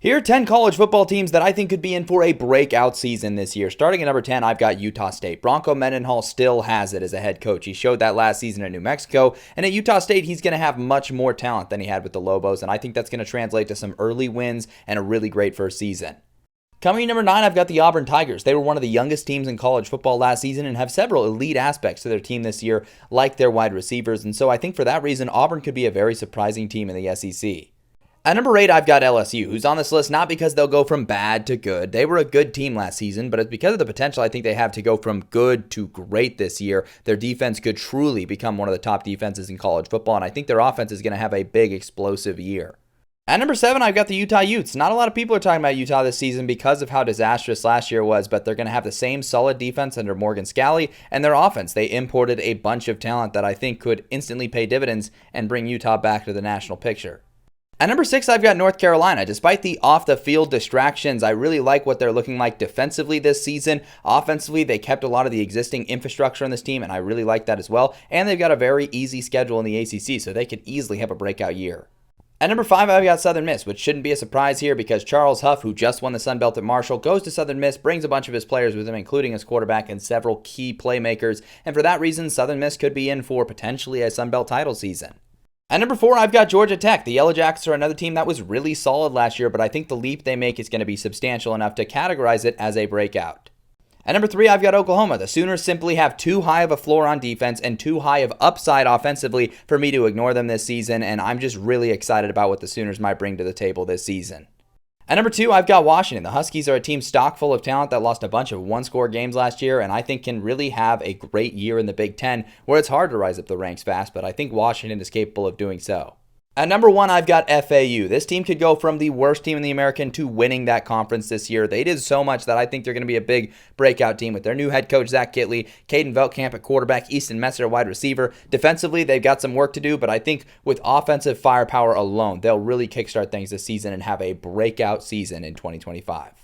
Here are 10 college football teams that I think could be in for a breakout season this year. Starting at number 10, I've got Utah State. Bronco Mendenhall still has it as a head coach. He showed that last season at New Mexico, and at Utah State, he's going to have much more talent than he had with the Lobos, and I think that's going to translate to some early wins and a really great first season. Coming in number 9, I've got the Auburn Tigers. They were one of the youngest teams in college football last season and have several elite aspects to their team this year, like their wide receivers, and so I think for that reason, Auburn could be a very surprising team in the SEC. At number 8, I've got LSU, who's on this list not because they'll go from bad to good. They were a good team last season, but it's because of the potential I think they have to go from good to great this year. Their defense could truly become one of the top defenses in college football, and I think their offense is going to have a big, explosive year. At number 7, I've got the Utah Utes. Not a lot of people are talking about Utah this season because of how disastrous last year was, but they're going to have the same solid defense under Morgan Scalley, and their offense. They imported a bunch of talent that I think could instantly pay dividends and bring Utah back to the national picture. At number 6, I've got North Carolina. Despite the off-the-field distractions, I really like what they're looking like defensively this season. Offensively, they kept a lot of the existing infrastructure on this team, and I really like that as well. And they've got a very easy schedule in the ACC, so they could easily have a breakout year. At number 5, I've got Southern Miss, which shouldn't be a surprise here because Charles Huff, who just won the Sun Belt at Marshall, goes to Southern Miss, brings a bunch of his players with him, including his quarterback and several key playmakers. And for that reason, Southern Miss could be in for potentially a Sun Belt title season. At number 4, I've got Georgia Tech. The Yellow Jackets are another team that was really solid last year, but I think the leap they make is going to be substantial enough to categorize it as a breakout. At number 3, I've got Oklahoma. The Sooners simply have too high of a floor on defense and too high of upside offensively for me to ignore them this season, and I'm just really excited about what the Sooners might bring to the table this season. At number 2, I've got Washington. The Huskies are a team stock full of talent that lost a bunch of one-score games last year, and I think can really have a great year in the Big Ten, where it's hard to rise up the ranks fast, but I think Washington is capable of doing so. At number 1, I've got FAU. This team could go from the worst team in the American to winning that conference this year. They did so much that I think they're going to be a big breakout team with their new head coach, Zach Kittley, Caden Veltkamp at quarterback, Easton Messer at wide receiver. Defensively, they've got some work to do, but I think with offensive firepower alone, they'll really kickstart things this season and have a breakout season in 2025.